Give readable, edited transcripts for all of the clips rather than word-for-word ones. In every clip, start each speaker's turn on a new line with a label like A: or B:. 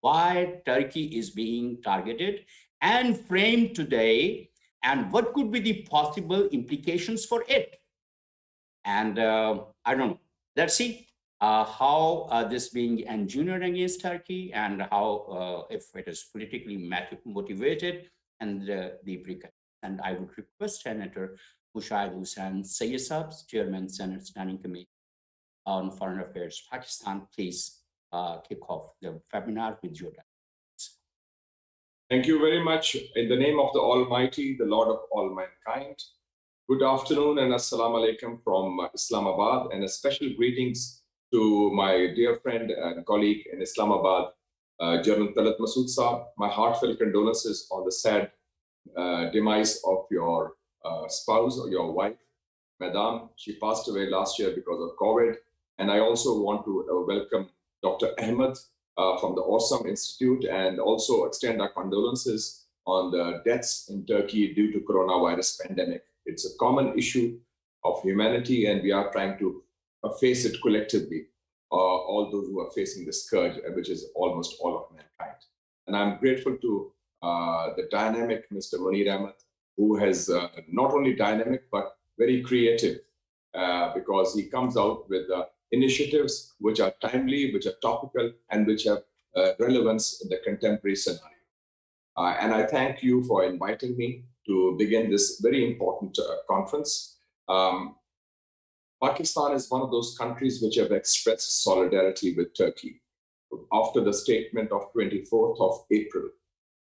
A: why Turkey is being targeted and framed today, and what could be the possible implications for it. And I don't know. Let's see how this being engineered against Turkey and how, if it is politically motivated, and the repercussions. And I would request Senator Mushahid Hussain Sayyid, Chairman, Senate Standing Committee on Foreign Affairs, Pakistan, please kick off the webinar with your guidance.
B: Thank you very much. In the name of the Almighty, the Lord of all mankind, good afternoon and assalamu alaikum from Islamabad, and a special greetings to my dear friend and colleague in Islamabad, General Talat Masood Saab. My heartfelt condolences on the sad demise of your spouse or your wife, Madame. She passed away last year because of COVID. And I also want to welcome Dr. Ahmed from the ORSAM Institute, and also extend our condolences on the deaths in Turkey due to coronavirus pandemic. It's a common issue of humanity, and we are trying to face it collectively, all those who are facing the scourge, which is almost all of mankind. And I'm grateful to the dynamic Mr. Munir Ahmed, who has not only dynamic, but very creative, because he comes out with initiatives which are timely, which are topical, and which have relevance in the contemporary scenario. And I thank you for inviting me to begin this very important conference. Pakistan is one of those countries which have expressed solidarity with Turkey after the statement of 24th of April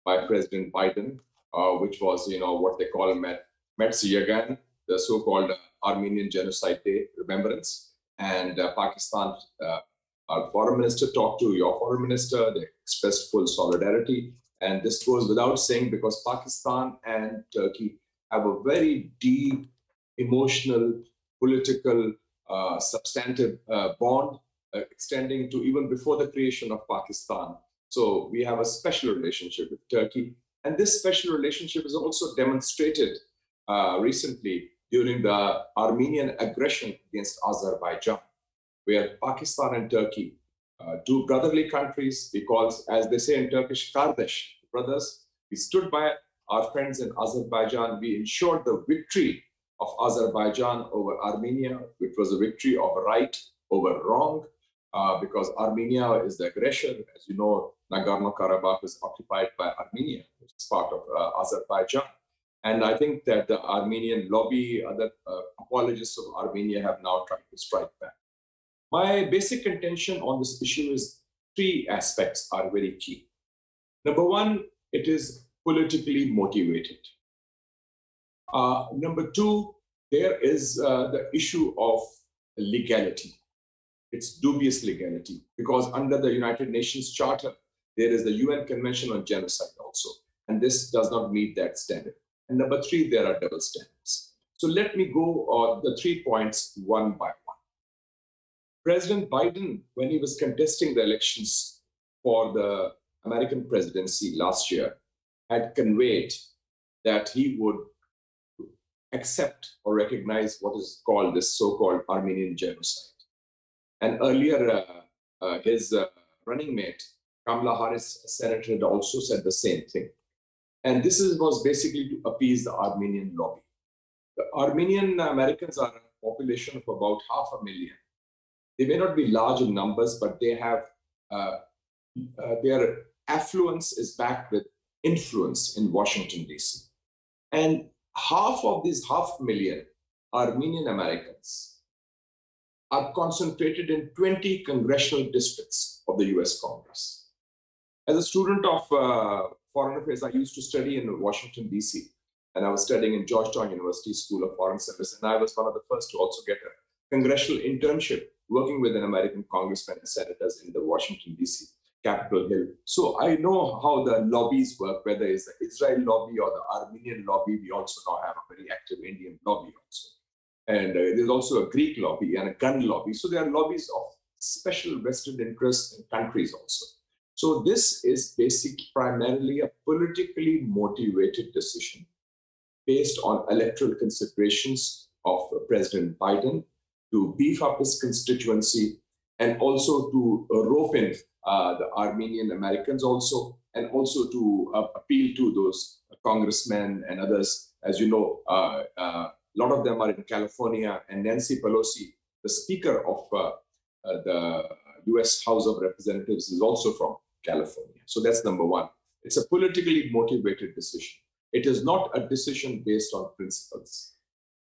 B: by President Biden, which was, what they call Metz Yagan, the so-called Armenian Genocide Day remembrance. And Pakistan, our foreign minister talked to your foreign minister. They expressed full solidarity. And this goes without saying, because Pakistan and Turkey have a very deep, emotional, political, substantive bond extending to even before the creation of Pakistan. So we have a special relationship with Turkey. And this special relationship is also demonstrated recently during the Armenian aggression against Azerbaijan, where Pakistan and Turkey, two brotherly countries, because as they say in Turkish, Kardesh, brothers, we stood by our friends in Azerbaijan. We ensured the victory of Azerbaijan over Armenia, which was a victory of right over wrong, because Armenia is the aggressor. As you know, Nagorno-Karabakh is occupied by Armenia, which is part of Azerbaijan. And I think that the Armenian lobby, other apologists of Armenia have now tried to strike back. My basic contention on this issue is three aspects are very key. Number one, it is politically motivated. Number two, there is the issue of legality. It's dubious legality, because under the United Nations Charter, there is the UN Convention on Genocide also, and this does not meet that standard. And number three, there are double standards. So let me go the 3 points one by one. President Biden, when he was contesting the elections for the American presidency last year, had conveyed that he would accept or recognize what is called this so-called Armenian genocide. And earlier, his running mate, Kamala Harris, senator, had also said the same thing. And this was basically to appease the Armenian lobby. The Armenian Americans are a population of about 500,000. They may not be large in numbers, but they have, their affluence is backed with influence in Washington, D.C. And half of these 500,000 Armenian Americans are concentrated in 20 congressional districts of the US Congress. As a student of Foreign Affairs, I used to study in Washington, D.C., and I was studying in Georgetown University School of Foreign Service, and I was one of the first to also get a congressional internship working with an American congressman and senators in the Washington, D.C., Capitol Hill. So I know how the lobbies work, whether it's the Israel lobby or the Armenian lobby. We also now have a very active Indian lobby also. And there's also a Greek lobby and a gun lobby. So there are lobbies of special vested interests in countries also. So this is basically primarily a politically motivated decision based on electoral considerations of President Biden to beef up his constituency and also to rope in the Armenian Americans also, and also to appeal to those congressmen and others. As you know, a lot of them are in California, and Nancy Pelosi, the Speaker of the US House of Representatives, is also from California. So that's number one. It's a politically motivated decision. It is not a decision based on principles.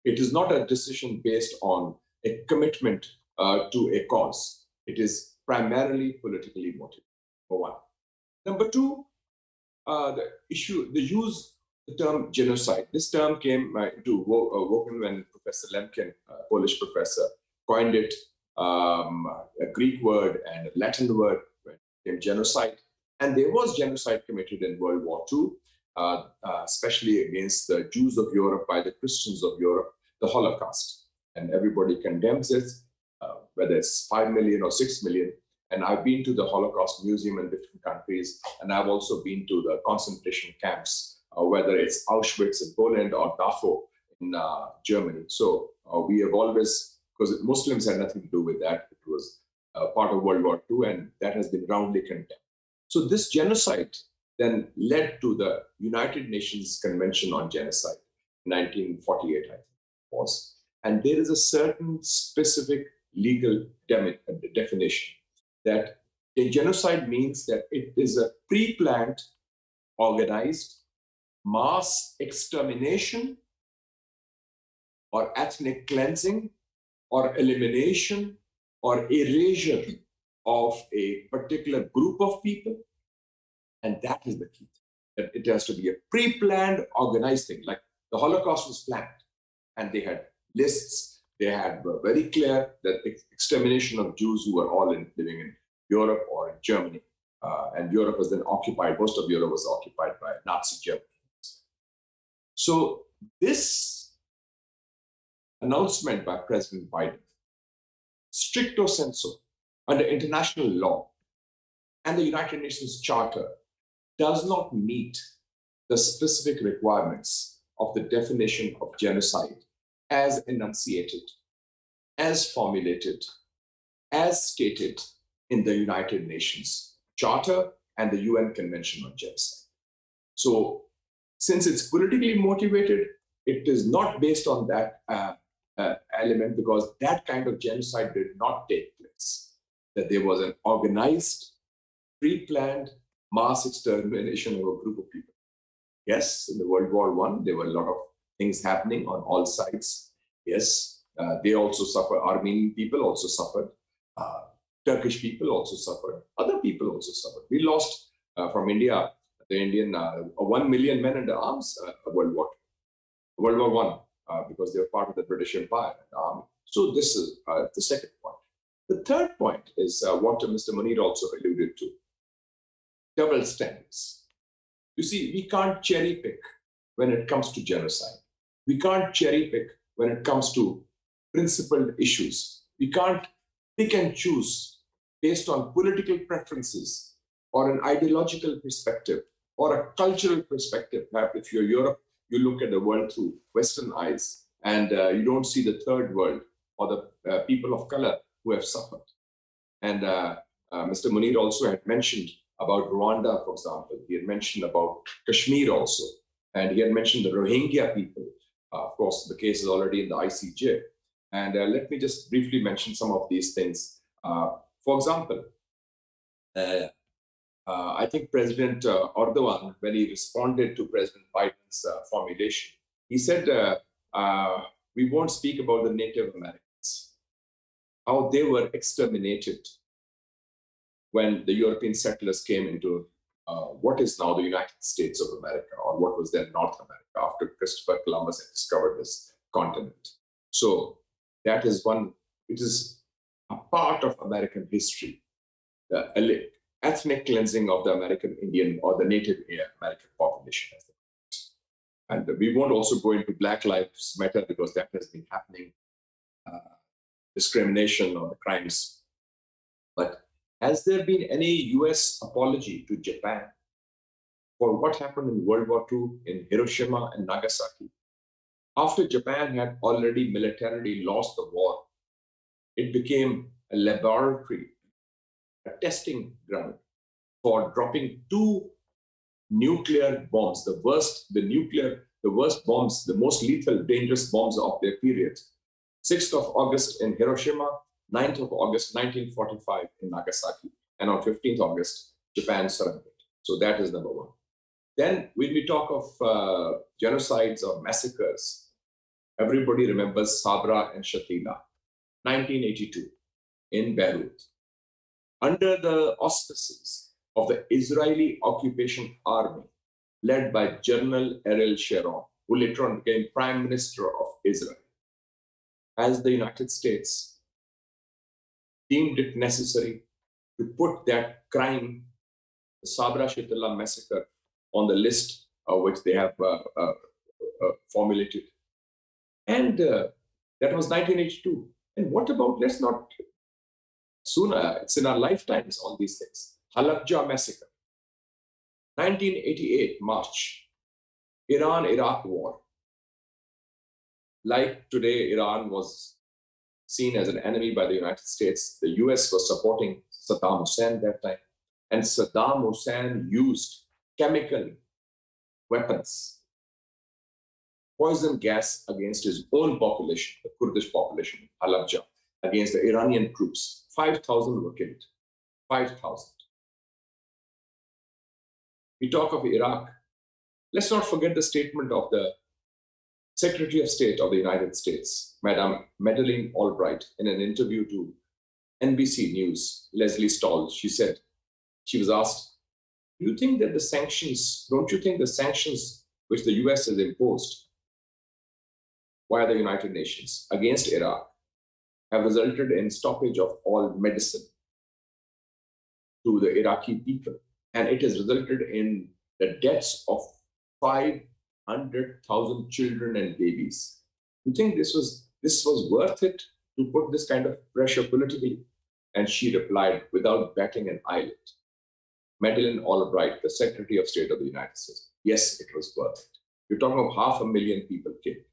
B: It is not a decision based on a commitment to a cause. It is primarily politically motivated, number one. Number two, the use the term genocide. This term came into vogue when Professor Lemkin, a Polish professor, coined it, a Greek word and a Latin word, became genocide. And there was genocide committed in World War II, especially against the Jews of Europe by the Christians of Europe, the Holocaust. And everybody condemns it, whether it's 5 million or 6 million. And I've been to the Holocaust Museum in different countries, and I've also been to the concentration camps, whether it's Auschwitz in Poland or Dachau in Germany. So we have always, because Muslims had nothing to do with that, it was part of World War II, and that has been roundly condemned. So this genocide then led to the United Nations Convention on Genocide, 1948, I think it was. And there is a certain specific legal definition that a genocide means that it is a pre-planned, organized, mass extermination or ethnic cleansing or elimination or erasure of a particular group of people. And that is the key. That it has to be a pre-planned, organized thing. Like the Holocaust was planned, and they had lists. They had very clear that extermination of Jews who were all living in Europe or in Germany. And Europe was then occupied, most of Europe was occupied by Nazi Germany. So this announcement by President Biden, stricto sensu, under international law and the United Nations Charter, does not meet the specific requirements of the definition of genocide as enunciated, as formulated, as stated in the United Nations Charter and the UN Convention on Genocide. So since it's politically motivated, it is not based on that element, because that kind of genocide did not take place. That there was an organized, pre-planned mass extermination of a group of people. Yes, in the World War I, there were a lot of things happening on all sides. Yes, they also suffered. Armenian people also suffered. Turkish people also suffered. Other people also suffered. We lost from India, the Indian, 1 million men under arms World War I, because they were part of the British Empire and the army. So this is the second point. The third point is what Mr. Munir also alluded to: double standards. You see, we can't cherry pick when it comes to genocide. We can't cherry pick when it comes to principled issues. We can't pick and choose based on political preferences or an ideological perspective or a cultural perspective. Perhaps if you're Europe, you look at the world through Western eyes, and you don't see the third world or the people of color who have suffered. And Mr. Munir also had mentioned about Rwanda, for example. He had mentioned about Kashmir also. And he had mentioned the Rohingya people. Of course, the case is already in the ICJ. And let me just briefly mention some of these things. For example, I think President Erdogan, when he responded to President Biden's formulation, he said, we won't speak about the Native Americans, how they were exterminated when the European settlers came into what is now the United States of America, or what was then North America, after Christopher Columbus had discovered this continent. So that is one, it is a part of American history, the ethnic cleansing of the American Indian or the Native American population. And we won't also go into Black Lives Matter, because that has been happening, discrimination or the crimes. But has there been any US apology to Japan for what happened in World War II in Hiroshima and Nagasaki? After Japan had already militarily lost the war, it became a laboratory a testing ground for dropping 2 nuclear bombs, the worst bombs, the most lethal, dangerous bombs of their period. 6th of August in Hiroshima, 9th of August, 1945 in Nagasaki. And on 15th August, Japan surrendered. So that is number 1. Then when we talk of genocides or massacres, everybody remembers Sabra and Shatila, 1982 in Beirut. Under the auspices of the Israeli occupation army, led by General Ariel Sharon, who later on became Prime Minister of Israel, as the United States deemed it necessary to put that crime, the Sabra Shatila massacre, on the list which they have formulated. And that was 1982. And what about, let's not, sooner, it's in our lifetimes, all these things. Halabja massacre, 1988, March, Iran-Iraq war. Like today, Iran was seen as an enemy by the United States. The US was supporting Saddam Hussein that time. And Saddam Hussein used chemical weapons, poison gas against his own population, the Kurdish population, Halabja, against the Iranian troops. 5,000 were killed. 5,000. We talk of Iraq. Let's not forget the statement of the Secretary of State of the United States, Madam Madeleine Albright, in an interview to NBC News, Leslie Stahl. She said, she was asked, don't you think the sanctions which the US has imposed via the United Nations against Iraq have resulted in stoppage of all medicine to the Iraqi people? And it has resulted in the deaths of 500,000 children and babies. You think this was worth it to put this kind of pressure politically? And she replied without batting an eyelid. Madeleine Albright, the Secretary of State of the United States. Yes, it was worth it. You're talking of 500,000 people killed.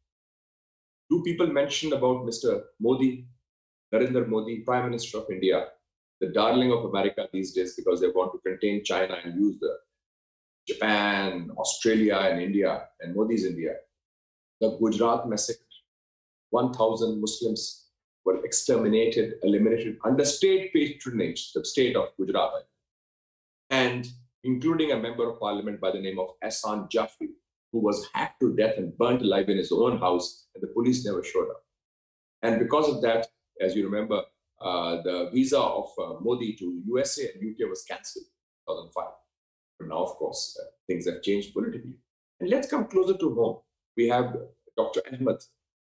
B: 2 people mentioned about Mr. Modi, Narendra Modi, Prime Minister of India, the darling of America these days because they want to contain China and use the Japan, Australia, and India, and Modi's India. The Gujarat massacre, 1,000 Muslims were exterminated, eliminated under state patronage, the state of Gujarat, and including a member of parliament by the name of Ahsan Jafri, who was hacked to death and burnt alive in his own house, and the police never showed up. And because of that, as you remember, the visa of Modi to USA and UK was cancelled in 2005. But now, of course, things have changed politically. And let's come closer to home. We have Dr. Ahmed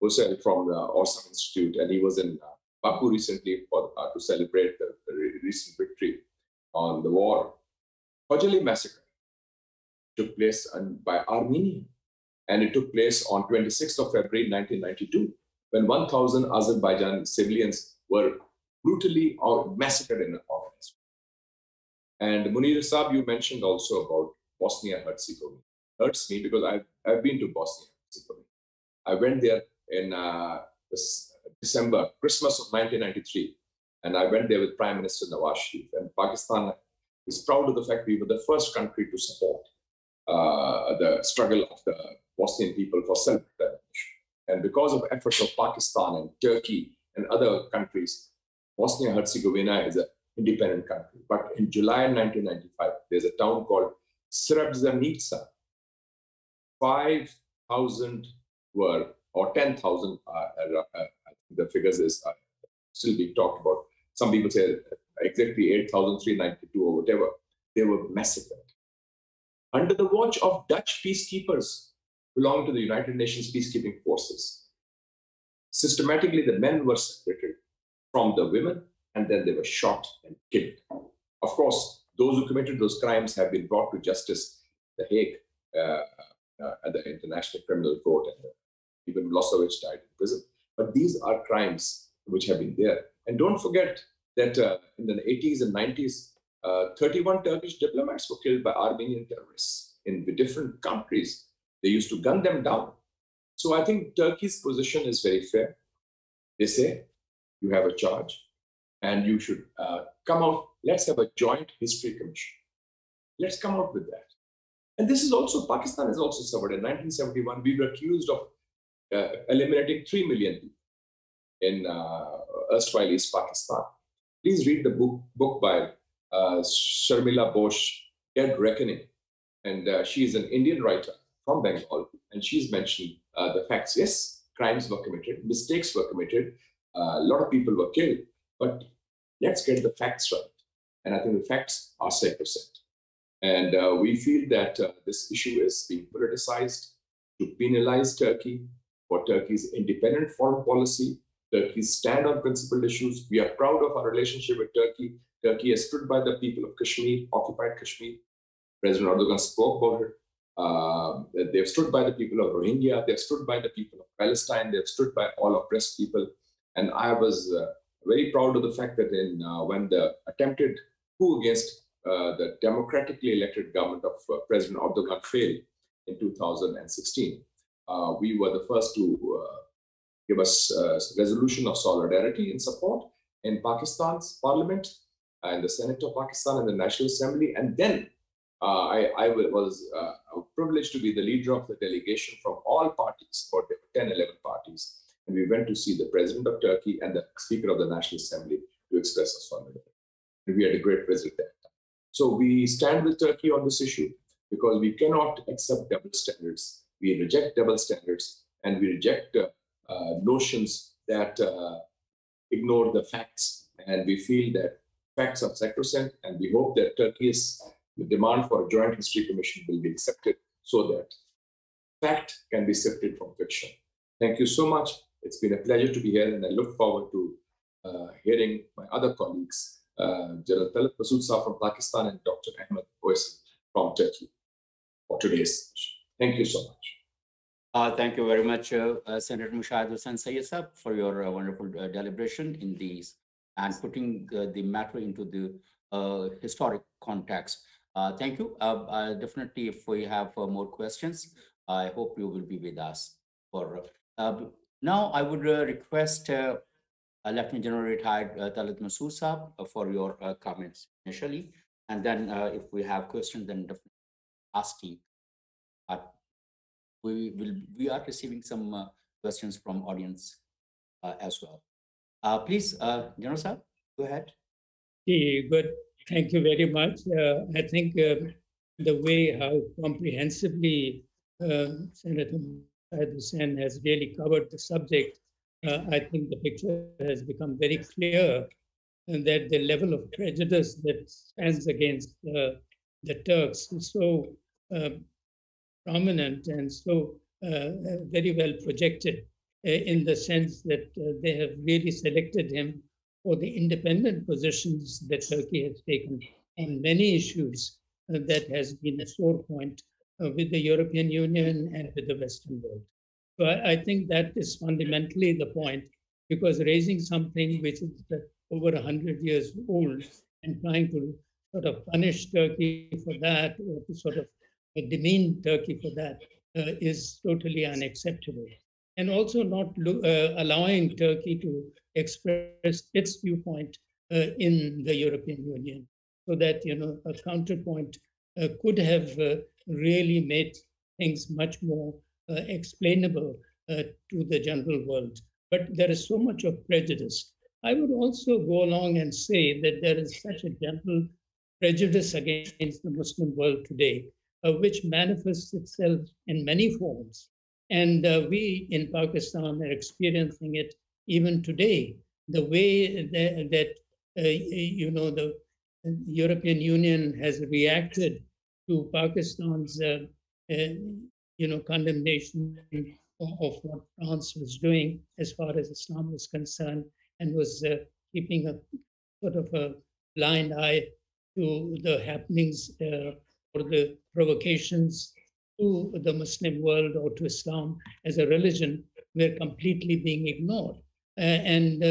B: Uysal from the ORSAM Institute, and he was in Baku recently to celebrate the recent victory on the war. Khojaly massacre took place by Armenia, and it took place on 26th of February 1992, when 1,000 Azerbaijan civilians were brutally massacred in Armenia. And Munir Saab, you mentioned also about Bosnia-Herzegovina. Hurts me because I've been to Bosnia-Herzegovina. I went there in December, Christmas of 1993, and I went there with Prime Minister Nawaz Sharif. And Pakistan is proud of the fact we were the first country to support the struggle of the Bosnian people for self-determination. And because of efforts of Pakistan and Turkey and other countries, Bosnia-Herzegovina is an independent country. But in July 1995, there's a town called Srebrenica. 5,000 were, or 10,000, the figures is still being talked about. Some people say exactly 8,392 or whatever. They were massacred. Under the watch of Dutch peacekeepers belonging to the United Nations peacekeeping forces. Systematically, the men were separated from the women, and then they were shot and killed. Of course, those who committed those crimes have been brought to justice, The Hague, at the International Criminal Court, and even Milosevic died in prison. But these are crimes which have been there. And don't forget that in the 80s and 90s, 31 Turkish diplomats were killed by Armenian terrorists in the different countries. They used to gun them down. So I think Turkey's position is very fair. They say, you have a charge, and you should come out let's have a joint history commission. Let's come out with that. And this is also, Pakistan has also suffered. In 1971, we were accused of eliminating 3 million people in erstwhile East Pakistan. Please read the book by Sharmila Bose, Dead Reckoning. And she is an Indian writer from Bengal, and she's mentioned the facts. Yes, crimes were committed, mistakes were committed, a lot of people were killed, but let's get the facts right. And I think the facts are sacrosanct. And we feel that this issue is being politicized to penalize Turkey for Turkey's independent foreign policy, Turkey's stand on principled issues. We are proud of our relationship with Turkey. Turkey has stood by the people of Kashmir, occupied Kashmir. President Erdogan spoke about it. They've stood by the people of Rohingya. They've stood by the people of Palestine. They've stood by all oppressed people. And I was very proud of the fact that when the attempted coup against the democratically elected government of President Erdogan failed in 2016, we were the first to give us a resolution of solidarity and support in Pakistan's parliament and the Senate of Pakistan and the National Assembly. And then I was privileged to be the leader of the delegation from all parties, about 10, 11 parties. And we went to see the President of Turkey and the Speaker of the National Assembly to express our solidarity. And we had a great visit there. So we stand with Turkey on this issue because we cannot accept double standards. We reject double standards, and we reject notions that ignore the facts. And we feel that facts are sacrosanct, and we hope that Turkey's demand for a joint history commission will be accepted so that fact can be sifted from fiction. Thank you so much. It's been a pleasure to be here, and I look forward to hearing my other colleagues, General Talat Masood from Pakistan and Dr. Ahmed from Turkey for today's session. Thank you so much.
A: Thank you very much, Senator Mushahid Hussain Sayyid, for your wonderful deliberation in these and putting the matter into the historic context. Thank you. Definitely, if we have more questions, I hope you will be with us. Now, I would request Lieutenant General Retired Talat Masood for your comments initially, and then if we have questions, then definitely asking. We are receiving some questions from audience as well. Please, General Sir, go ahead.
C: Good. Thank you very much. I think the way how comprehensively Senator Hussain has really covered the subject, I think the picture has become very clear, and that the level of prejudice that stands against the Turks is so prominent and so very well projected in the sense that they have really selected him for the independent positions that Turkey has taken on many issues that has been a sore point with the European Union and with the Western world. So I think that is fundamentally the point, because raising something which is over 100 years old and trying to sort of punish Turkey for that, or to sort of demean Turkey for that, is totally unacceptable. And also not allowing Turkey to express its viewpoint in the European Union, so that a counterpoint could have really made things much more explainable to the general world. But there is so much of prejudice. I would also go along and say that there is such a general prejudice against the Muslim world today, which manifests itself in many forms. And we in Pakistan are experiencing it even today. The way that the European Union has reacted to Pakistan's condemnation of what France was doing as far as Islam was concerned, and was keeping a sort of a blind eye to the happenings or the provocations to the Muslim world or to Islam as a religion, were completely being ignored. And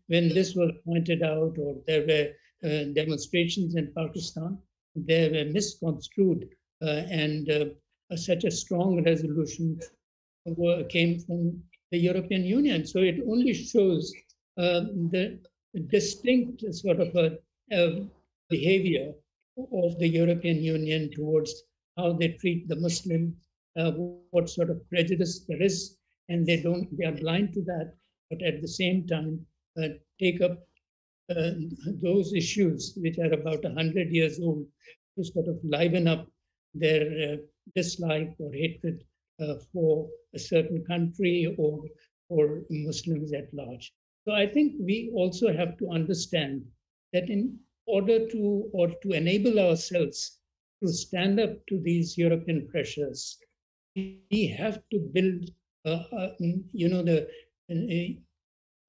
C: when this was pointed out, or there were demonstrations in Pakistan, they were misconstrued, and such a strong resolution came from the European Union. So it only shows the distinct sort of a behavior of the European Union towards how they treat the Muslim, what sort of prejudice there is, and they are blind to that, but at the same time take up those issues which are about 100 years old to sort of liven up their dislike or hatred for a certain country or Muslims at large. So I think we also have to understand that in order to enable ourselves to stand up to these European pressures, we have to build, the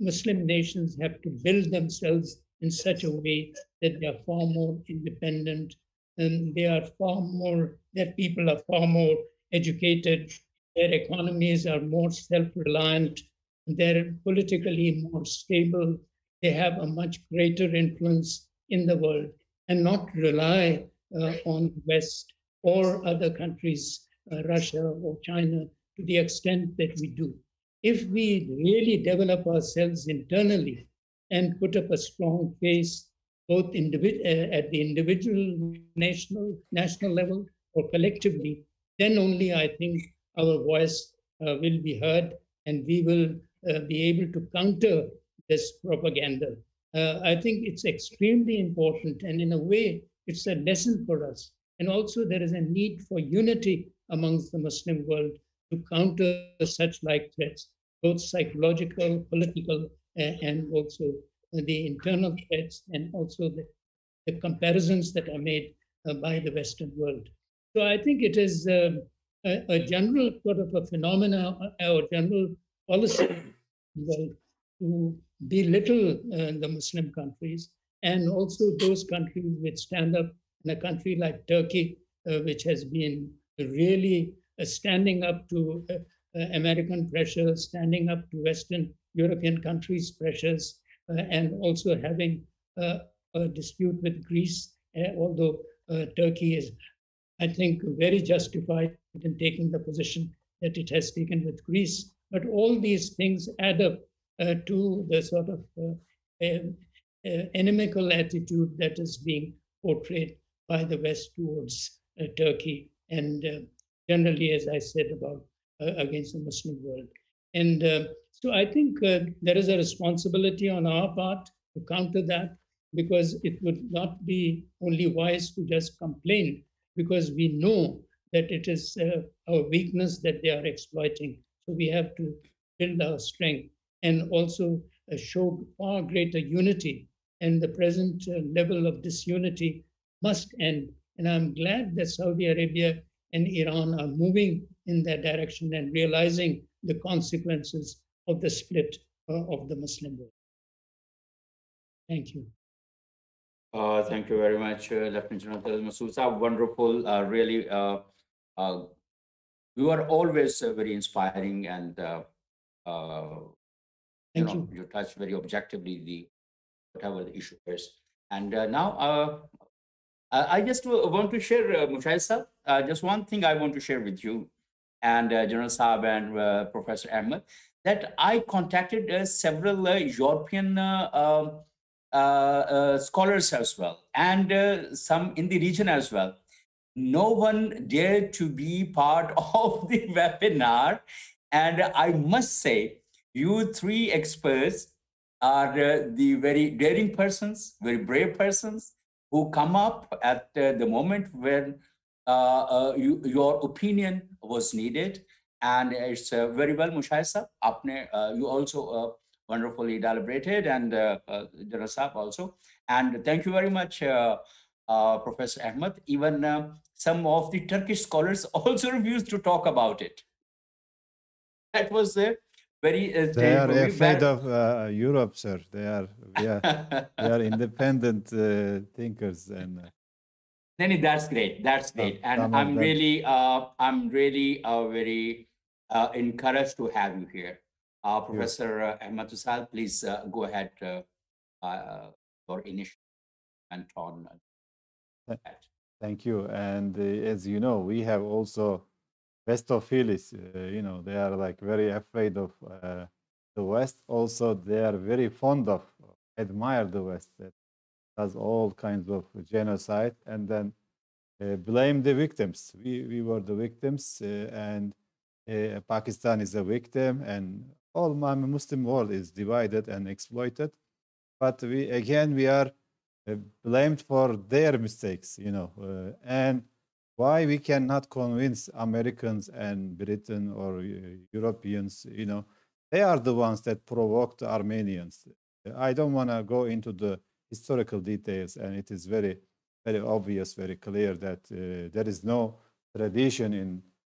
C: Muslim nations have to build themselves in such a way that they are far more independent and that people are far more educated, their economies are more self-reliant, they're politically more stable, they have a much greater influence in the world and not rely on the West or other countries, Russia or China, to the extent that we do. If we really develop ourselves internally and put up a strong face, both at the individual national level or collectively, then only I think our voice will be heard and we will be able to counter this propaganda. I think it's extremely important, and in a way, it's a lesson for us. And also, there is a need for unity amongst the Muslim world to counter such like threats, both psychological, political, and also the internal threats, and also the comparisons that are made by the Western world. So I think it is a general sort of a phenomena or general policy to belittle the Muslim countries and also those countries which stand up in a country like Turkey, which has been really standing up to American pressures, standing up to Western European countries' pressures, and also having a dispute with Greece, although Turkey is, I think, very justified in taking the position that it has taken with Greece. But all these things add up to the sort of inimical attitude that is being portrayed by the West towards Turkey and generally, as I said, about against the Muslim world. And so I think there is a responsibility on our part to counter that, because it would not be only wise to just complain, because we know that it is our weakness that they are exploiting. So we have to build our strength and also show far greater unity. And the present level of disunity must end. And I'm glad that Saudi Arabia and Iran are moving in that direction and realizing the consequences of the split of the Muslim world. Thank you.
A: Thank you very much, Lieutenant General Masood. Wonderful, really. You are always very inspiring, and you touch very objectively whatever the issue is. And now, I just want to share, Mushahid sir, just one thing I want to share with you and General Saab and Professor Ahmed, that I contacted several European scholars as well, and some in the region as well. No one dared to be part of the webinar. And I must say, you three experts are the very daring persons, very brave persons, who come up at the moment when your opinion was needed. And it's very well, Mushahid sir, you also wonderfully elaborated, and General Saab also. And thank you very much, Professor Ahmed. Even some of the Turkish scholars also refused to talk about it. That was very
D: they are afraid of Europe, sir. They are independent thinkers, and
A: that's great. That's great, and I'm really very encouraged to have you here, Professor Ahmed Uysal. Please go ahead for initial and on that.
D: Thank you. And as you know, we have also Westophiles, they are like very afraid of the West. Also, they are very fond of, admire the West. does all kinds of genocide, and then blame the victims. We were the victims, and Pakistan is a victim, and all Muslim world is divided and exploited. But we are blamed for their mistakes, and why we cannot convince Americans and Britain or Europeans, they are the ones that provoked the Armenians. I don't want to go into the historical details, and it is very, very obvious, very clear that there is no tradition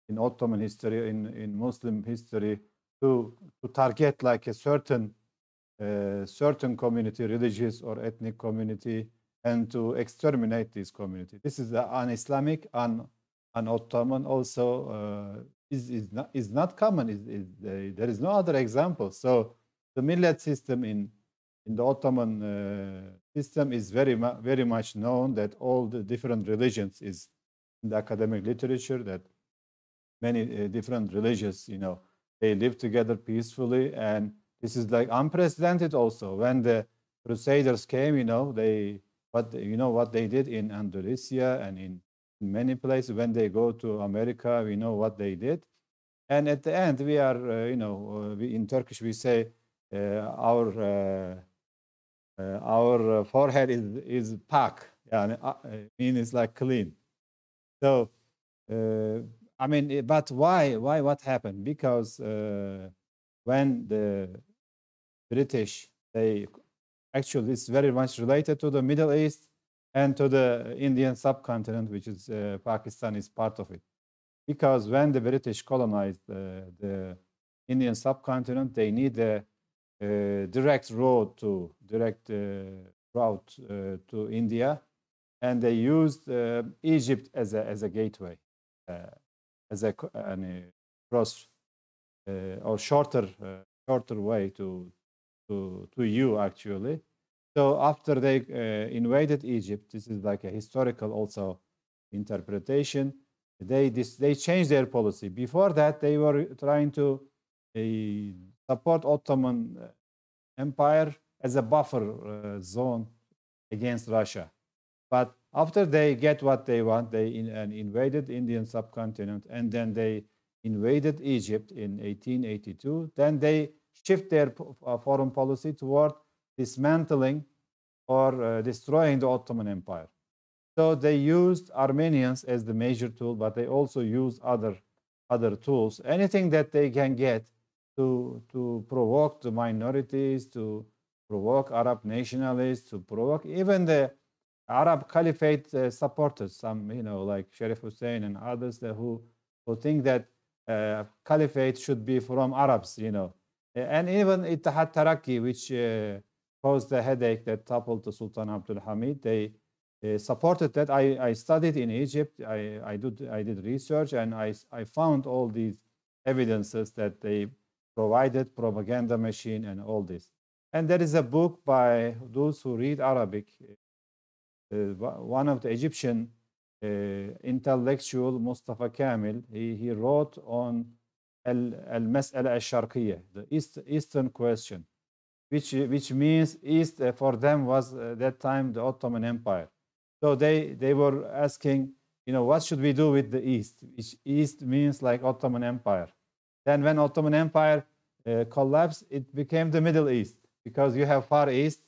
D: in Ottoman history, in Muslim history, to target like a certain community, religious or ethnic community, and to exterminate this community. This is un-Islamic, un-Ottoman also is not common. There is no other example. So the millet system in the Ottoman system is very much known, that all the different religions is in the academic literature, that many different religions, they live together peacefully, and this is like unprecedented also. When the Crusaders came, what they did in Andalusia and in many places. When they go to America, we know what they did. And at the end, we are, we, in Turkish, we say our forehead is pak, mean it's like clean. So, I mean, but why? What happened? Because when the British, actually, it's very much related to the Middle East and to the Indian subcontinent, which is Pakistan is part of it. Because when the British colonized the Indian subcontinent, they need a direct route to India, and they used Egypt as a gateway, as a cross or shorter way to you actually. So after they invaded Egypt, this is like a historical also interpretation. They changed their policy. Before that, they were trying to support Ottoman Empire as a buffer zone against Russia. But after they get what they want, they invaded Indian subcontinent, and then they invaded Egypt in 1882. Then they shift their foreign policy toward dismantling or destroying the Ottoman Empire. So they used Armenians as the major tool, but they also used other tools, anything that they can get to provoke the minorities, to provoke Arab nationalists, to provoke even the Arab Caliphate supporters, some, like Sharif Hussain and others who think that Caliphate should be from Arabs, And even Ittihad Taraqi, which caused the headache that toppled the Sultan Abdul Hamid, they supported that. I studied in Egypt. I did research, and I found all these evidences that they provided propaganda machine and all this. And there is a book by those who read Arabic. One of the Egyptian intellectual, Mustafa Kamil, he wrote on al-mas'ala al-sharqiyya, the Eastern question, which means East for them was that time the Ottoman Empire. So they were asking, what should we do with the East? Which East means like Ottoman Empire. Then when Ottoman Empire collapsed, it became the Middle East, because you have Far East,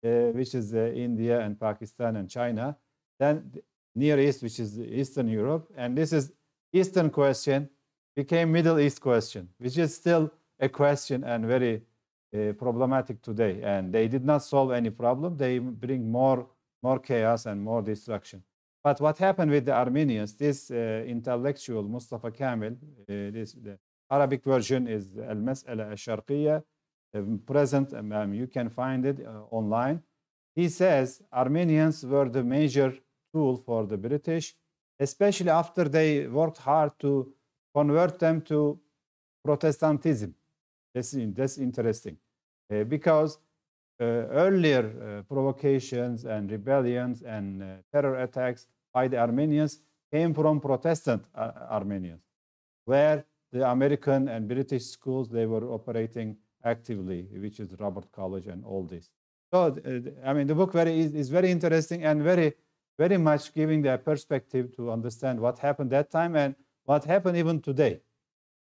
D: which is India and Pakistan and China. Then Near East, which is Eastern Europe. And this is Eastern question became Middle East question, which is still a question and very problematic today. And they did not solve any problem. They bring more chaos and more destruction. But what happened with the Armenians, this intellectual Mustafa Kamil, the Arabic version is Al-Mas'ala Al-Sharqiyya, present, you can find it online. He says Armenians were the major tool for the British, especially after they worked hard to convert them to Protestantism. That's interesting, because earlier provocations and rebellions and terror attacks by the Armenians came from Protestant Armenians, where the American and British schools, they were operating actively, which is Robert College and all this. So, I mean, the book is very interesting and very much giving the perspective to understand what happened that time and what happened even today.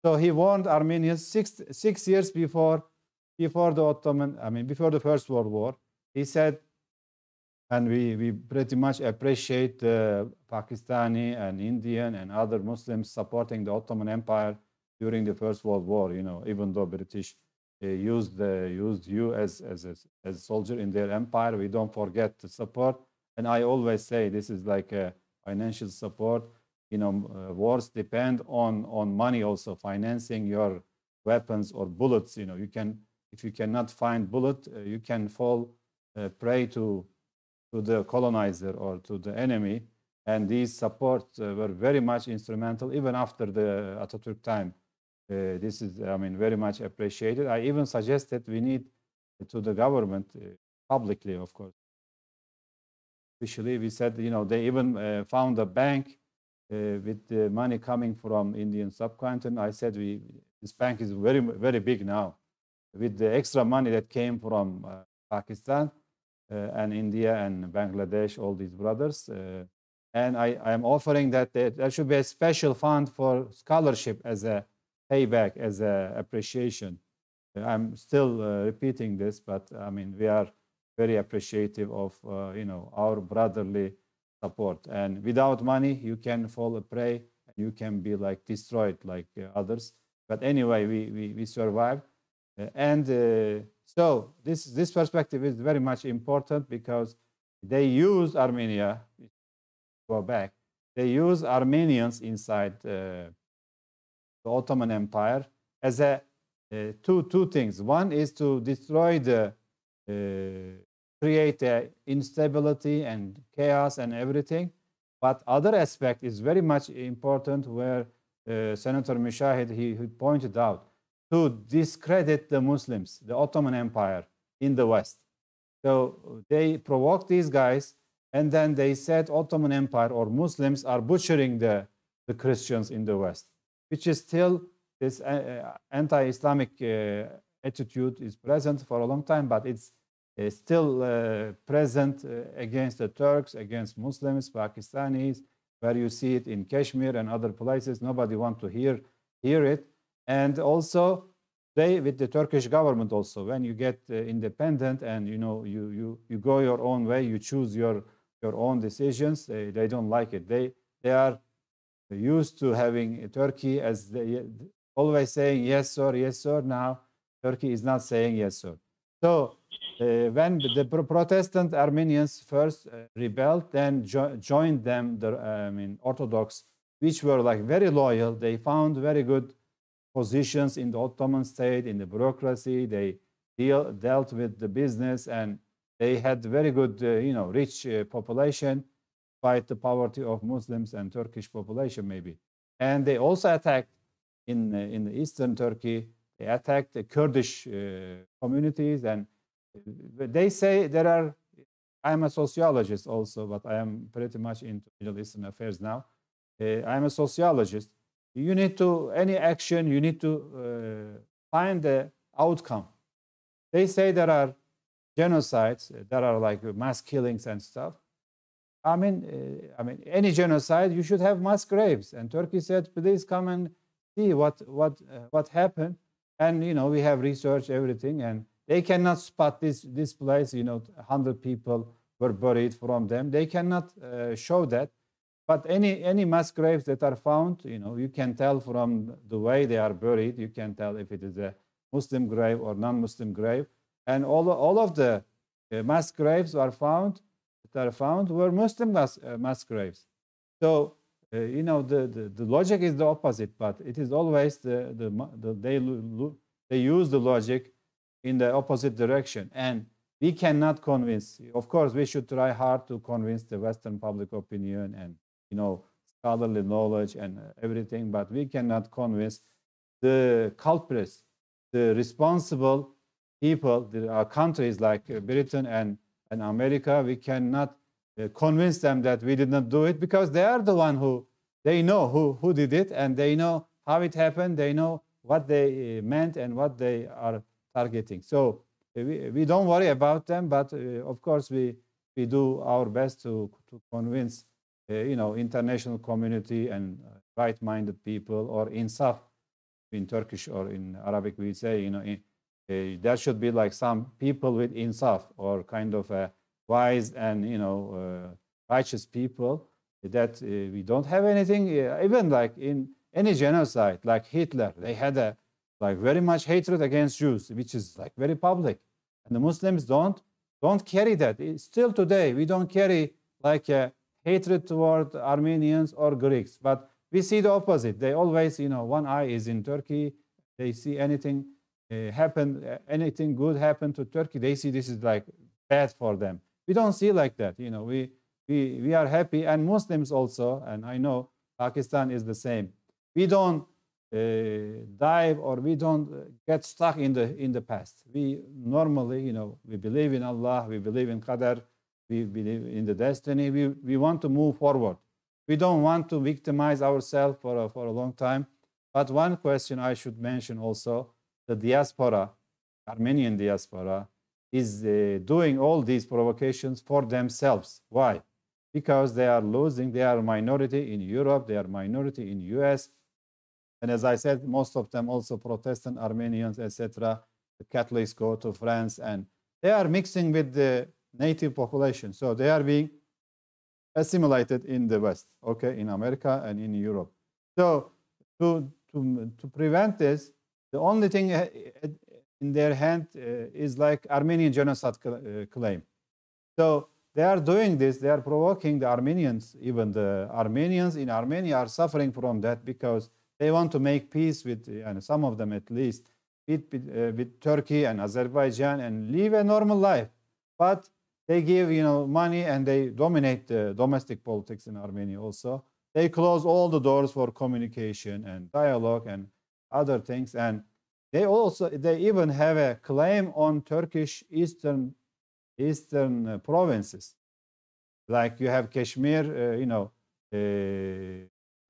D: So he warned Armenians six years before the Ottoman, I mean, before the First World War. He said, and we pretty much appreciate the Pakistani and Indian and other Muslims supporting the Ottoman Empire during the First World War. You know, even though British used you as a soldier in their empire, we don't forget the support. And I always say this is like a financial support. You know, wars depend on money also, financing your weapons or bullets. You know, if you cannot find bullet, you can fall prey to the colonizer or to the enemy. And these supports were very much instrumental even after the Atatürk time. This is, I mean, very much appreciated. I even suggested we need to the government publicly, of course. Officially, we said, you know, they even found a bank with the money coming from Indian subcontinent. I said, this bank is very, very big now. With the extra money that came from Pakistan and India and Bangladesh, all these brothers. And I am offering that there should be a special fund for scholarship as a payback, as a appreciation. I'm still repeating this, but I mean, we are very appreciative of you know, our brotherly support. And without money, you can fall a prey, and you can be like destroyed like others. But anyway, we survived. So this perspective is very much important because they use Armenia, go back, they use Armenians inside the Ottoman Empire as a two things. One is to destroy create instability and chaos and everything. But other aspect is very much important where Senator Mushahid, he pointed out, to discredit the Muslims, the Ottoman Empire in the West. So they provoked these guys, and then they said Ottoman Empire or Muslims are butchering the Christians in the West, which is still this anti-Islamic attitude is present for a long time, but it's still present against the Turks, against Muslims, Pakistanis, where you see it in Kashmir and other places. Nobody wants to hear it. And also, they with the Turkish government also, when you get independent and you know you go your own way, you choose your own decisions. They don't like it. They are used to having Turkey as always saying yes sir, yes sir. Now Turkey is not saying yes sir. So when the Protestant Armenians first rebelled, then joined them the Orthodox, which were like very loyal. They found very good positions in the Ottoman state, in the bureaucracy. They dealt with the business, and they had very good, rich population, despite the poverty of Muslims and Turkish population maybe. And they also attacked in the eastern Turkey. They attacked the Kurdish communities, and they say there are. I'm a sociologist also, but I am pretty much into Middle Eastern affairs now. I'm a sociologist. You need to, any action, you need to find the outcome. They say there are genocides, there are like mass killings and stuff. I mean, any genocide, you should have mass graves. And Turkey said, please come and see what happened. And, we have researched everything, and they cannot spot this place, 100 people were buried from them. They cannot show that. But any mass graves that are found, you can tell from the way they are buried. You can tell if it is a Muslim grave or non-Muslim grave. And all of the mass graves were found were Muslim mass graves. So the logic is the opposite, but it is always they use the logic in the opposite direction. And we cannot convince. Of course, we should try hard to convince the Western public opinion and scholarly knowledge and everything, but we cannot convince the culprits, the responsible people. There are countries like Britain and America. We cannot convince them that we did not do it, because they are the one they know who did it, and they know how it happened. They know what they meant and what they are targeting. So we don't worry about them, but of course we do our best to convince international community and right-minded people, or insaf in Turkish, or in Arabic we say, there should be like some people with insaf, or kind of wise and righteous people, that we don't have anything, even like in any genocide, like Hitler, they had a like very much hatred against Jews, which is like very public, and the Muslims don't carry that. Still today, we don't carry like a hatred toward Armenians or Greeks, but we see the opposite. They always, one eye is in Turkey. They see anything anything good happen to Turkey, they see this is like bad for them. We don't see like that. We are happy, and Muslims also, and I know Pakistan is the same. We don't dive, or we don't get stuck in the past. We normally, we believe in Allah, we believe in Qadar, we believe in the destiny. We want to move forward. We don't want to victimize ourselves for a long time. But one question I should mention also, the diaspora, Armenian diaspora, is doing all these provocations for themselves. Why? Because they are losing. They are a minority in Europe. They are a minority in US. And as I said, most of them also Protestant Armenians, etc. The Catholics go to France, and they are mixing with the native population. So they are being assimilated in the West, okay, in America and in Europe. So to prevent this, the only thing in their hand is like Armenian genocide claim. So they are doing this. They are provoking the Armenians. Even the Armenians in Armenia are suffering from that, because they want to make peace with, and some of them at least, with Turkey and Azerbaijan, and live a normal life. But they give, money, and they dominate the domestic politics in Armenia also. They close all the doors for communication and dialogue and other things. And they even have a claim on Turkish Eastern provinces. Like you have Kashmir,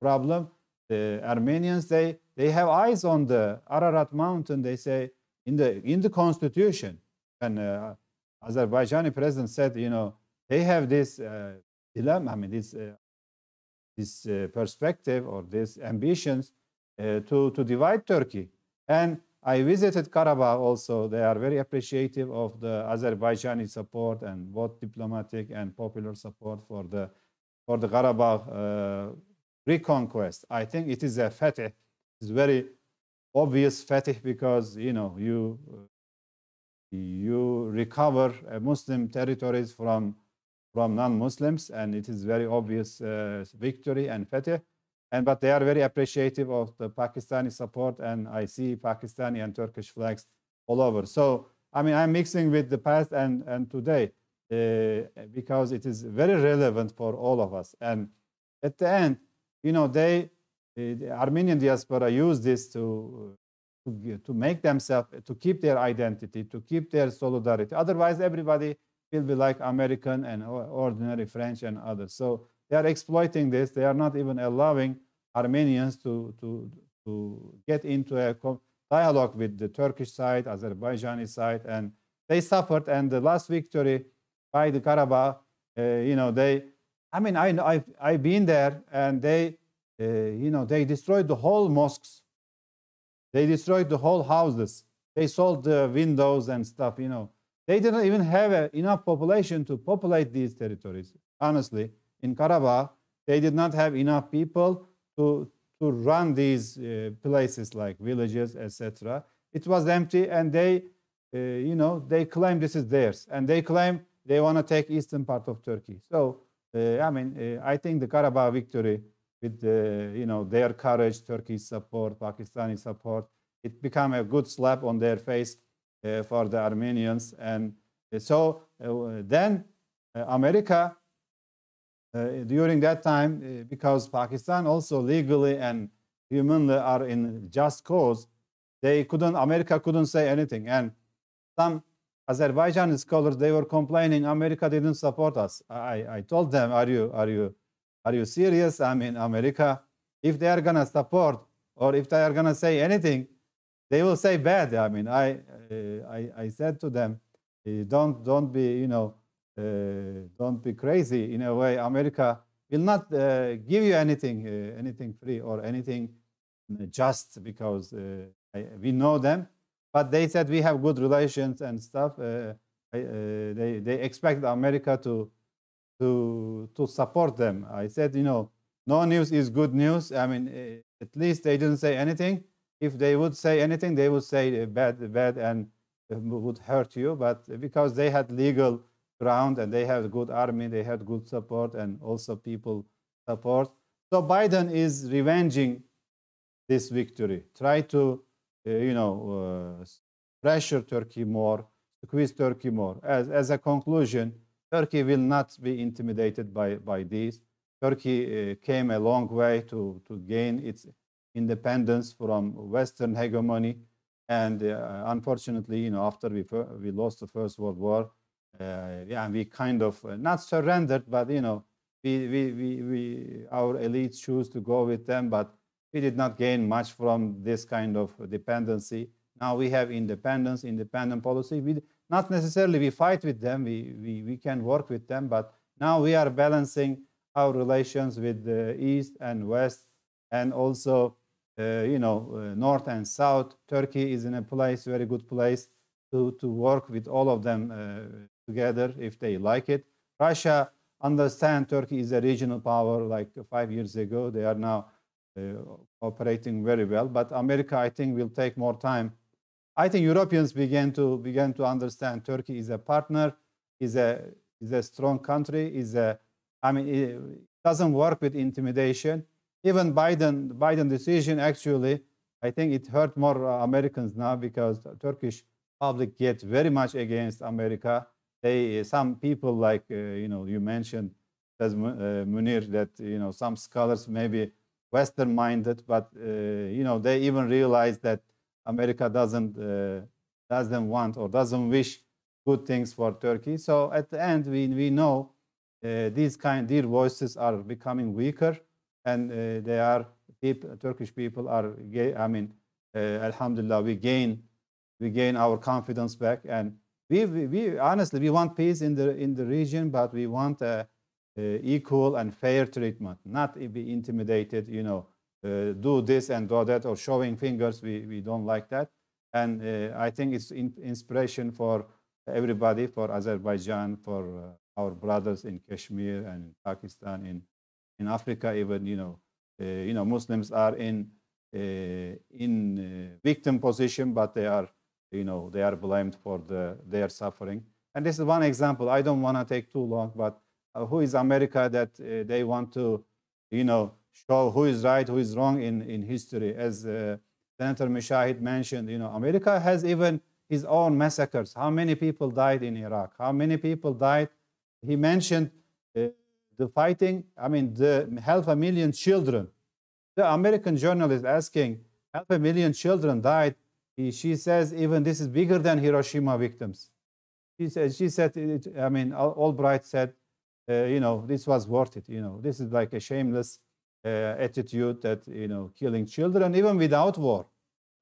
D: problem. The Armenians, they have eyes on the Ararat mountain. They say in the constitution, and Azerbaijani president said, they have this dilemma. I mean, this perspective, or these ambitions to divide Turkey. And I visited Karabakh also. They are very appreciative of the Azerbaijani support, and both diplomatic and popular support for the Karabakh reconquest. I think it is a fetih. It's very obvious fetih, because you recover Muslim territories from non-Muslims, and it is very obvious victory and fetih. But they are very appreciative of the Pakistani support, and I see Pakistani and Turkish flags all over. So I mean, I'm mixing with the past and today, because it is very relevant for all of us. And at the end, the Armenian diaspora use this to make themselves, to keep their identity, to keep their solidarity. Otherwise, everybody will be like American and ordinary French and others. So they are exploiting this. They are not even allowing Armenians to get into a dialogue with the Turkish side, Azerbaijani side, and they suffered. And the last victory by the Karabakh, I've been there, and they destroyed the whole mosques. They destroyed the whole houses. They sold the windows and stuff. They didn't even have enough population to populate these territories. Honestly, in Karabakh, they did not have enough people to run these places like villages, etc. It was empty, and they claim this is theirs, and they claim they want to take eastern part of Turkey. So I think the Karabakh victory, with their courage, Turkey's support, Pakistani support, it became a good slap on their face for the Armenians. And so then America, during that time, because Pakistan also legally and humanly are in just cause, America couldn't say anything. And some Azerbaijani scholars, they were complaining America didn't support us. I told them, are you serious? I mean, America, if they are gonna support, or if they are gonna say anything, they will say bad. I mean, I said to them, don't be, don't be crazy. In a way, America will not give you anything free or anything just because we know them. But they said we have good relations and stuff. They expect America to support them. I said, no news is good news. I mean, at least they didn't say anything. If they would say anything, they would say bad, and would hurt you. But because they had legal ground and they have a good army, they had good support and also people support. So Biden is revenging this victory. Try to, pressure Turkey more, squeeze Turkey more. As a conclusion, Turkey will not be intimidated by this. Turkey came a long way to gain its independence from Western hegemony. And unfortunately, after we lost the First World War, we kind of not surrendered, but our elites choose to go with them, but we did not gain much from this kind of dependency. Now we have independent policy. Not necessarily we fight with them, we can work with them, but now we are balancing our relations with the East and West, and also North and South. Turkey is in a place, very good place to work with all of them together if they like it. Russia understand Turkey is a regional power like 5 years ago. They are now operating very well, but America, I think, will take more time. I think Europeans began to understand Turkey is a partner, is a strong country, it doesn't work with intimidation. Even Biden decision, actually, I think it hurt more Americans now because the Turkish public gets very much against America. Some people like, you mentioned, as Munir, that, some scholars maybe Western-minded, but, they even realize that America doesn't want or doesn't wish good things for Turkey. So at the end, we know their voices are becoming weaker, and Turkish people are, alhamdulillah, we gain our confidence back, and we honestly we want peace in the region, but we want equal and fair treatment, not be intimidated. Do this and do that, or showing fingers. We don't like that, and I think it's inspiration for everybody, for Azerbaijan, for our brothers in Kashmir and in Pakistan, in Africa, even Muslims are in victim position, but they are blamed for their suffering. And this is one example. I don't want to take too long, but who is America that they want to show who is right, who is wrong in history? As Senator Mushahid mentioned, America has even his own massacres. How many people died in Iraq? How many people died? He mentioned the fighting, the 500,000 children. The American journalist asking, 500,000 children died. She says, even this is bigger than Hiroshima victims. She said, Albright said, this was worth it. This is like a shameless attitude that, killing children, even without war.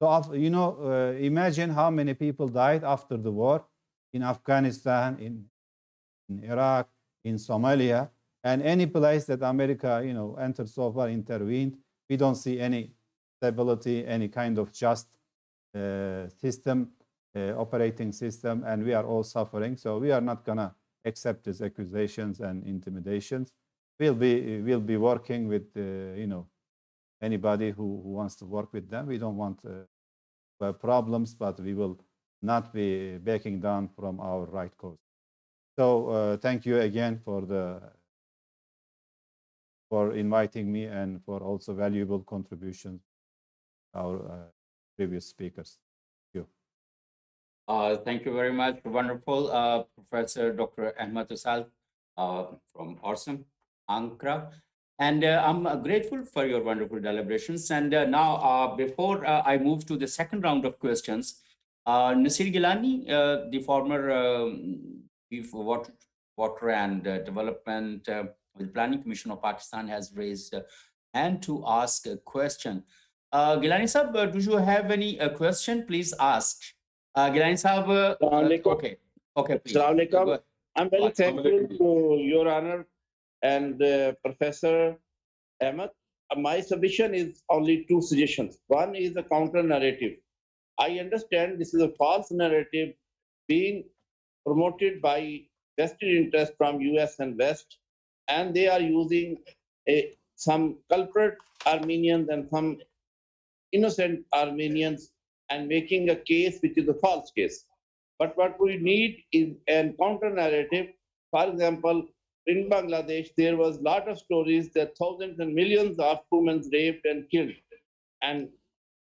D: So, imagine how many people died after the war in Afghanistan, in Iraq, in Somalia, and any place that America, entered so far, intervened. We don't see any stability, any kind of just system, operating system, and we are all suffering. So we are not gonna accept these accusations and intimidations. We'll be working with anybody who wants to work with them. We don't want problems, but we will not be backing down from our right course. So thank you again for inviting me and for also valuable contributions our previous speakers. Thank you.
A: Thank you very much. Wonderful, Professor Dr. Ahmad Uysal from ORSAM, Ankara. And I'm grateful for your wonderful deliberations. And now, before I move to the second round of questions, Nasir Gilani, the former Chief of Water and Development with Planning Commission of Pakistan, has raised a hand to ask a question. Gilani Sahab, do you have any question? Please ask. Gilani Sahab, okay, please.
E: Assalamu alaikum. I'm very thankful to Your Honor and Professor Ahmed. My submission is only two suggestions. One is a counter narrative. I understand this is a false narrative being promoted by vested interest from US and West, and they are using some culprit Armenians and some innocent Armenians and making a case which is a false case. But what we need is a counter narrative. For example, in Bangladesh, there was a lot of stories that thousands and millions of women raped and killed. And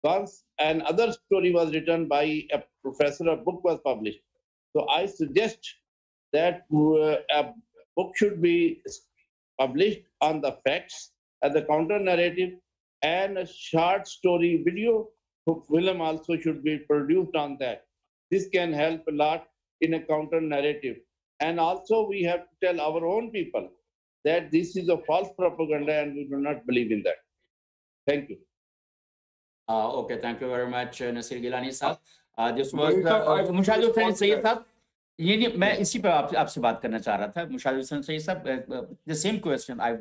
E: once another story was written by a professor, a book was published. So I suggest that a book should be published on the facts as a counter narrative, and a short story video film also should be produced on that. This can help a lot in a counter narrative. And also we have to tell our own people that this is a false propaganda and we do not believe in that. Thank you.
A: Okay, thank you very much, Nasir Gilani Sahab. This was Mushahid Hussain Sayyid Sahab. ये नहीं, मैं इसी पे आपसे बात करना चाह रहा था. Mushahid Hussain Sayyid Sahab, the same question I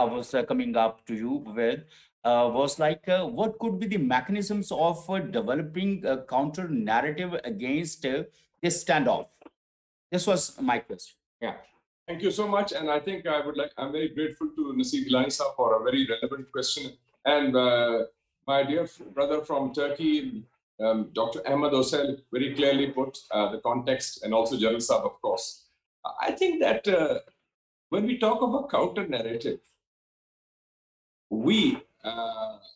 A: was coming up to you with was like, what could be the mechanisms of developing a counter narrative against this standoff? This was my question. Yeah.
B: Thank you so much. And I think I'm very grateful to Nasir Gilani Sahab for a very relevant question. And my dear brother from Turkey, Dr. Ahmed Uysal, very clearly put the context, and also Jalal Sahab, of course. I think that when we talk about counter narrative,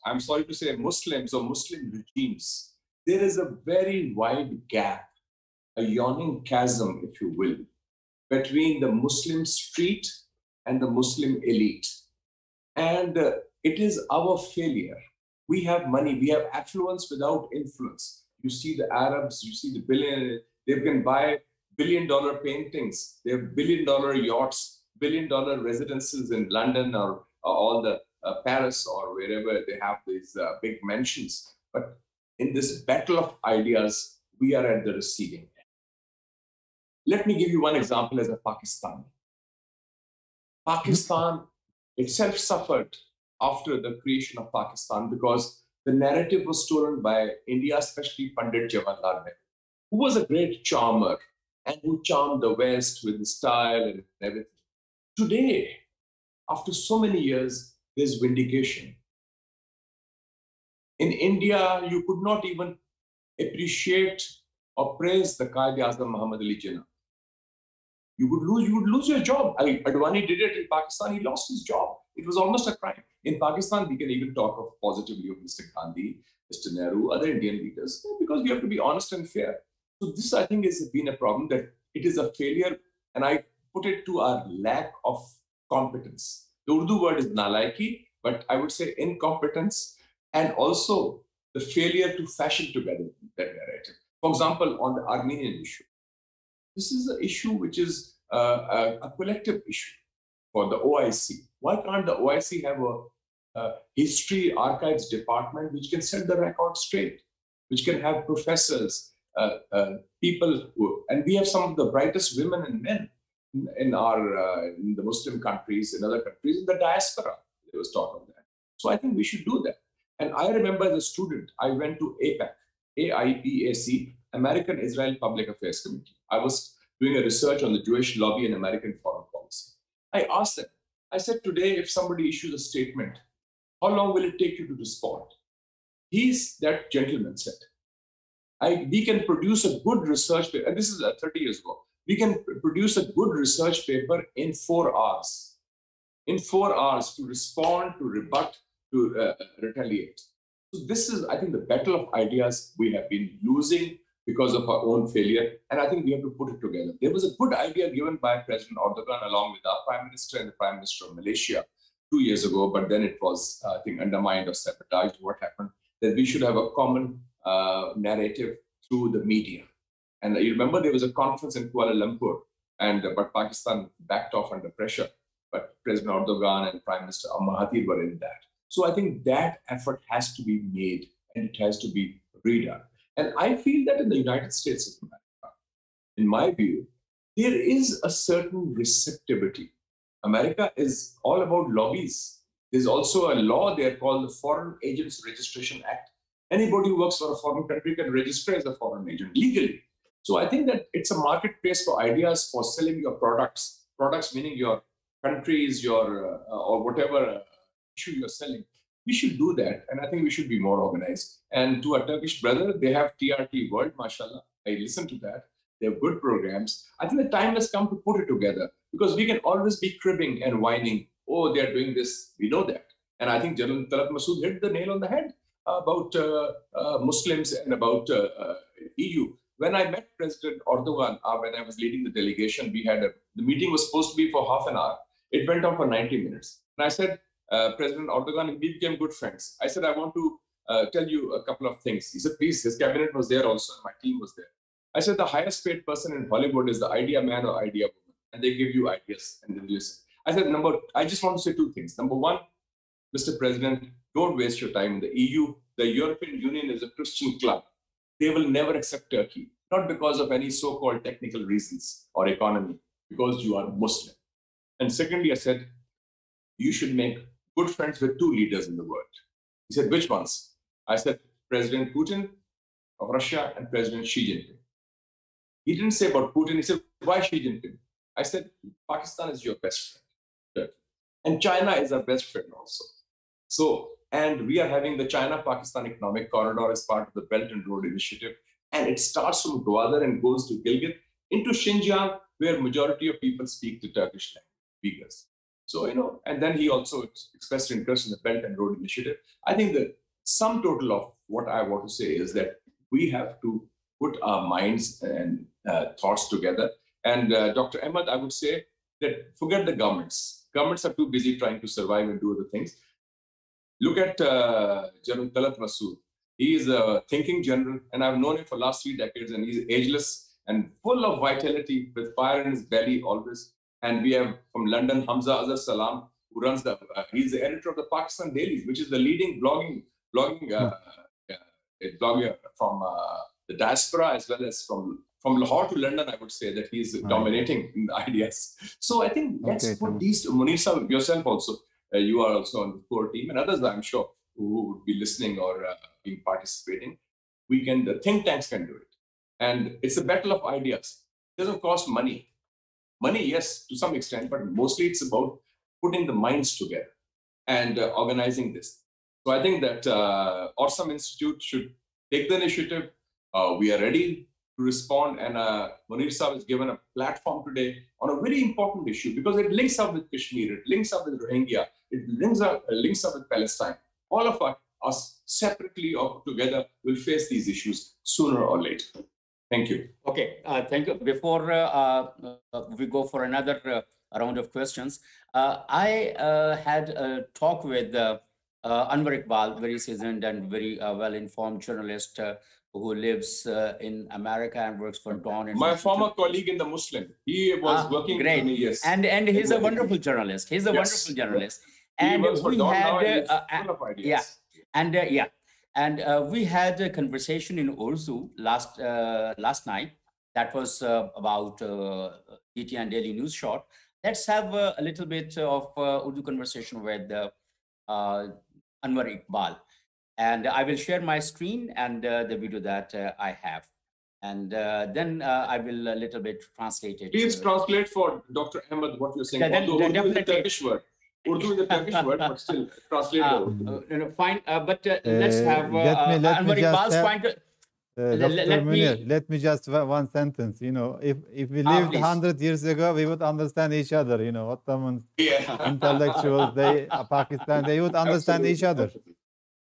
B: I'm sorry to say, Muslims or Muslim regimes, there is a very wide gap, a yawning chasm, if you will, between the Muslim street and the Muslim elite. And it is our failure. We have money, we have affluence without influence. You see the Arabs, you see the billionaires, they can buy billion-dollar paintings, they have billion-dollar yachts, billion-dollar residences in London or all the Paris or wherever they have these big mansions. But in this battle of ideas, we are at the receiving end. Let me give you one example as a Pakistani. Pakistan itself suffered after the creation of Pakistan because the narrative was stolen by India, especially Pandit Jawaharlal Nehru, who was a great charmer and who charmed the West with his style and everything. Today, after so many years, there's vindication. In India, you could not even appreciate or praise the Qaid-e-Azam Muhammad Ali Jinnah. You would lose your job. Advani did it in Pakistan. He lost his job. It was almost a crime. In Pakistan, we can even talk of positively of Mr. Gandhi, Mr. Nehru, other Indian leaders, because we have to be honest and fair. So this, I think, has been a problem, that it is a failure, and I put it to our lack of competence. The Urdu word is nalaiki, but I would say incompetence, and also the failure to fashion together that narrative. For example, on the Armenian issue, this is an issue which is a collective issue for the OIC. Why can't the OIC have a history archives department which can set the record straight, which can have professors, people who, and we have some of the brightest women and men in the Muslim countries, in other countries, in the diaspora. There was talk of that. So I think we should do that. And I remember as a student, I went to AIPAC, AIPAC, American Israel Public Affairs Committee. I was doing a research on the Jewish lobby and American foreign policy. I asked them, I said, today, if somebody issues a statement, how long will it take you to respond? That gentleman said, we can produce a good research paper, and this is 30 years ago. We can produce a good research paper in 4 hours. In 4 hours to respond, to rebut, to retaliate. So this is, I think, the battle of ideas we have been losing because of our own failure. And I think we have to put it together. There was a good idea given by President Erdogan along with our Prime Minister and the Prime Minister of Malaysia 2 years ago, but then it was, I think, undermined or sabotaged. What happened? That we should have a common narrative through the media. And you remember there was a conference in Kuala Lumpur, but Pakistan backed off under pressure. But President Erdogan and Prime Minister Mahathir were in that. So I think that effort has to be made and it has to be redone. And I feel that in the United States of America, in my view, there is a certain receptivity. America is all about lobbies. There's also a law there called the Foreign Agents Registration Act. Anybody who works for a foreign country can register as a foreign agent legally. So I think that it's a marketplace for ideas, for selling your products, products meaning your countries, your or whatever issue you're selling. We should do that. And I think we should be more organized. And to our Turkish brother, they have TRT World, mashallah. I listen to that. They have good programs. I think the time has come to put it together because we can always be cribbing and whining. Oh, they're doing this. We know that. And I think General Talat Masood hit the nail on the head about Muslims and about EU. When I met President Erdogan, when I was leading the delegation, the meeting was supposed to be for half an hour. It went on for 90 minutes. And I said, President Erdogan, we became good friends. I said, I want to tell you a couple of things. He said, please, his cabinet was there also, and my team was there. I said, the highest paid person in Hollywood is the idea man or idea woman. And they give you ideas and then listen. I said, I just want to say two things. Number one, Mr. President, don't waste your time in the EU. The European Union is a Christian club. They will never accept Turkey, not because of any so-called technical reasons or economy, because you are Muslim. And secondly, I said, you should make good friends with two leaders in the world. He said, which ones? I said, President Putin of Russia and President Xi Jinping. He didn't say about Putin. He said, why Xi Jinping? I said, Pakistan is your best friend. And China is our best friend also. So, and we are having the China-Pakistan Economic Corridor as part of the Belt and Road Initiative. And it starts from Gwadar and goes to Gilgit into Xinjiang, where majority of people speak the Turkish language, Uyghurs. So, and then he also expressed interest in the Belt and Road Initiative. I think the sum total of what I want to say is that we have to put our minds and thoughts together. And Dr. Ahmad, I would say that forget the governments. Governments are too busy trying to survive and do other things. Look at General Talat Masood. He is a thinking general, and I've known him for the last 3 decades, and he's ageless and full of vitality, with fire in his belly always. And we have from London, Hamza Azhar Salam, who runs he's the editor of the Pakistan Dailies, which is the leading blogging blogger from the diaspora, as well as from Lahore to London. I would say that he's dominating in the ideas. So I think let's put these, Munir Sahib, yourself also, you are also on the core team, and others I'm sure who would be listening or participating. The think tanks can do it. And it's a battle of ideas. It doesn't cost money. Money, yes, to some extent, but mostly it's about putting the minds together and organizing this. So I think that ORSAM Institute should take the initiative. We are ready to respond, and Munir Sahib has given a platform today on a very important issue because it links up with Kashmir, it links up with Rohingya, it links up with Palestine. All of us separately or together will face these issues sooner or later. Thank you.
A: Okay, thank you. Before we go for another round of questions, I had a talk with Anwar Iqbal, very seasoned and very well-informed journalist who lives in America and works for Dawn.
B: My former colleague in the Muslim. He was working
A: great.
B: For me, yes.
A: And he's a wonderful journalist. He's a wonderful journalist. And we had we had a conversation in Urdu last night. That was about DTN Daily News Short. Let's have a little bit of Urdu conversation with Anwar Iqbal. And I will share my screen and the video that I have. And then I will a little bit translate it.
B: Please translate for Dr. Ahmed what you're saying. Urdu is a Turkish word. Urdu is a Turkish word, but still translate it.
A: Fine, but let's have Anwar Iqbal's point.
D: Dr. Munir, let me just one sentence. If we lived 100 years ago, we would understand each other. Ottoman intellectuals, Pakistan, they would understand each other.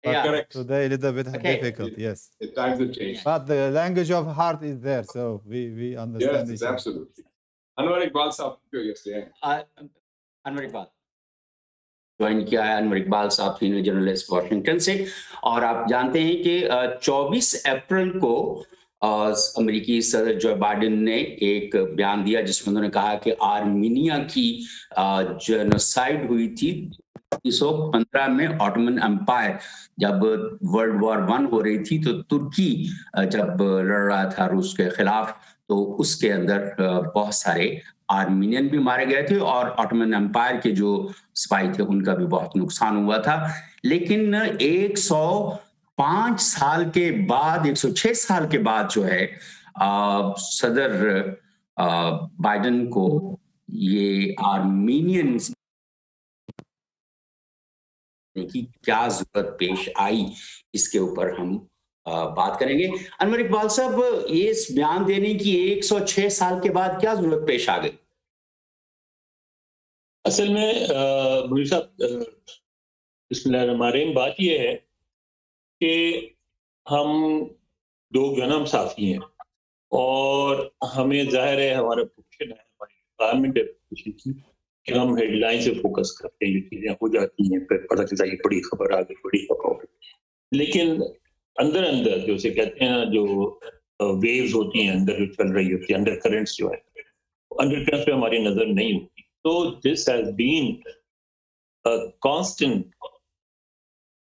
D: But
B: correct.
D: Today a little bit difficult, yes.
B: The times have changed.
D: But the language of heart is there, so we understand each other.
B: Absolutely. Anwar Iqbal साहब क्यों yes
A: Anwar Iqbal join किया है अनवर इकबाल साहब senior journalist Washington से और आप जानते हैं कि 24 अप्रैल को अमेरिकी सदर जो बाइडेन ने एक बयान दिया जिसमें उन्होंने कहा कि आर्मीनिया की जेनोसाइड हुई थी 1915 में ऑटोमन एम्पायर जब वर्ल्ड वॉर 1 हो रही थी तो तुर्की जब लड़ रहा था रूस के खिलाफ, तो उसके अंदर बहुत सारे आर्मीनियन भी मारे गए थे और ऑटोमन एम्पायर के जो सिपाही थे उनका भी बहुत नुकसान हुआ था। लेकिन 105 साल के बाद, 106 साल के बाद जो है सदर बाइडेन को ये आर्मीनियंस की क्या जरूरत पेश आई, इसके ऊपर हम बात करेंगे। अनवर इकबाल साहब, ये इस बयान देने की 106 साल के बाद क्या जरूरत पेश आ गई?
F: असल में मुनीर साहब, बिस्मिल्लाहिर्रहमानिर्रहीम, बात ये है कि हम दो जन्म साथी हैं और हमें जाहिर है हमारा पोजीशन है, हमारी रिक्वायरमेंट है पोजीशन की कि हम हेडलाइन से फोकस करते हैं, ये चीजें हो जाती हैं, फिर पता चलता है बड़ी खबर आ गई, बड़ी खबर। लेकिन अंदर अंदर जो से कहते हैं ना, जो वेव्स होती हैं अंदर जो चल रही होती है, अंडर करंट्स जो है, अंडर करंट्स पे हमारी नजर नहीं होती। तो this has been a constant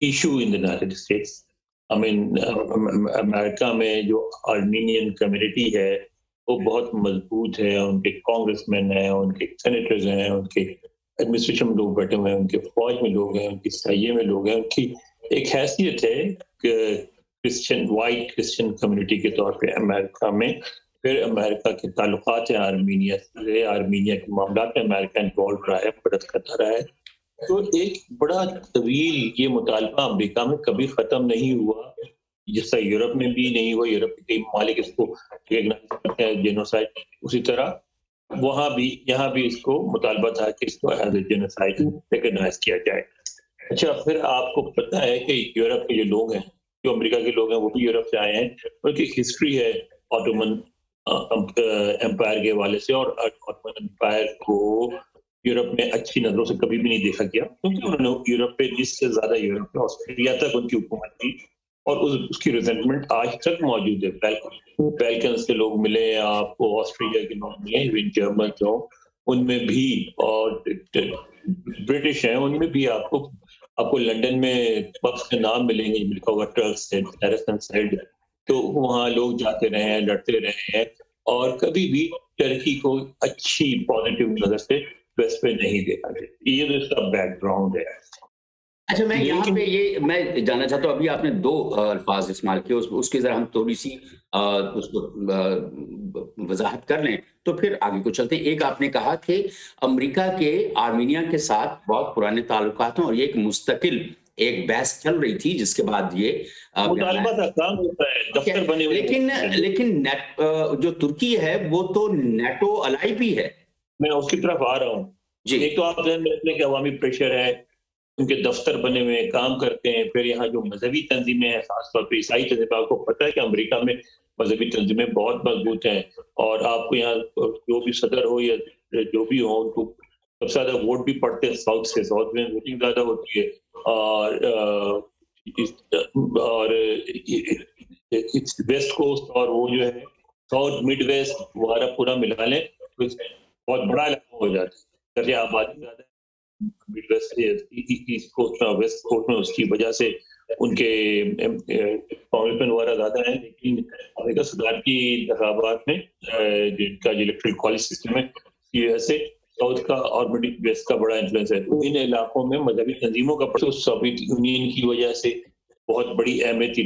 F: issue in the United States. I mean America में जो आर्मीनियन कम्युनिटी है वो बहुत मजबूत है, उनके कांग्रेसमैन हैं, उनके सेनेटर्स हैं, उनके एडमिनिस्ट्रेशन में लोग बैठे हुए हैं, उनके फौज में लोग हैं, उनकी सैये में लोग हैं, उनकी एक हैसियत है क्रिश्चियन, वाइट क्रिश्चियन कम्युनिटी के तौर पे अमेरिका में। फिर अमेरिका के ताल्लुकात हैं आर्मीनिया से, आर्मीनिया के मामला में अमेरिका इन्वॉल्व रहा है, मदद करता रहा है। तो एक बड़ा तवील ये मुतालबा अमेरिका में कभी खत्म नहीं हुआ, जिससे यूरोप में भी नहीं हुआ, यूरोप के कई ममालिक इसको रिकॉग्नाइज करते हैं जेनोसाइड, उसी तरह वहां भी, यहाँ भी इसको मुतालबा था कि इसको एज ए जेनोसाइड रिकॉग्नाइज किया जाए। अच्छा, फिर आपको पता है कि यूरोप के जो लोग हैं, जो अमेरिका के लोग हैं, वो भी यूरोप से आए हैं, उनकी हिस्ट्री है ऑटोमन एम्पायर के हवाले से, और ऑटोमन एम्पायर को यूरोप में अच्छी नजरों से कभी भी नहीं देखा गया, क्योंकि उन्होंने यूरोप पे, जिससे ज्यादा यूरोप में ऑस्ट्रेलिया तक उनकी हुकूमत थी, और उसकी रिजेंटमेंट आज तक मौजूद है। बैल्कन्स के लोग मिले आपको, ऑस्ट्रेलिया के लोग मिले, जर्मन जो उनमें भी, और ब्रिटिश हैं उनमें भी आपको लंदन में पब्स के नाम मिलेंगे, लिखा हुआ टर्क्स साइड। तो वहाँ लोग जाते रहे हैं, लड़ते रहे हैं, और कभी भी टर्की को अच्छी पॉजिटिव नजर से वेस्ट पे नहीं देखा गया। ये तो इसका बैकग्राउंड है।
A: अच्छा, मैं यहाँ पे ये मैं जानना चाहता हूँ, अभी आपने दो अल्फाज इस्तेमाल किए, उसकी जरा हम थोड़ी सी उसको वजाहत कर लें तो फिर आगे को चलते हैं। एक आपने कहा कि अमेरिका के आर्मीनिया के साथ बहुत पुराने ताल्लुकात हैं और ये एक मुस्तकिल एक बहस चल रही थी, जिसके बाद ये
F: दफ्तर बने हुए,
A: लेकिन जो तुर्की है वो तो नेटो अलाई भी है।
F: मैं उसकी तरफ आ रहा हूँ जी। एक तो आप ध्यान रखते हैं कि अवामी प्रेशर है, उनके दफ्तर बने हुए काम करते हैं। फिर यहाँ जो मजहबी तंजीमें हैं, खासतौर पर ईसाई तंजीमें, आपको पता है कि अमेरिका में मजहबी तंजीमें बहुत मजबूत हैं, और आपको यहाँ जो भी सदर हो या जो भी हो, उनको सबसे ज्यादा वोट भी पड़ते हैं साउथ से, साउथ में वोटिंग ज्यादा होती है, और वेस्ट कोस्ट और वो जो है साउथ मिड वेस्ट वगैरह पूरा मिला लें तो बहुत बड़ा इलाका हो जाता है। आबादी ज्यादा मिड वेस्ट ईस्ट कोस्ट में, वेस्ट कोस्ट में, उसकी वजह से उनके कांग्रेसमैन वगैरह ज्यादा है। लेकिन अमेरिका सरकार की इंतखाबात में जिनका इलेक्ट्रल कॉलेज सिस्टम है, इसकी वजह से साउथ का और मिडिल वेस्ट का बड़ा इन्फ्लुएंस है। इन इलाकों में मजहबी तंजीमों का, सोवियत यूनियन की वजह से बहुत बड़ी अहमियत थी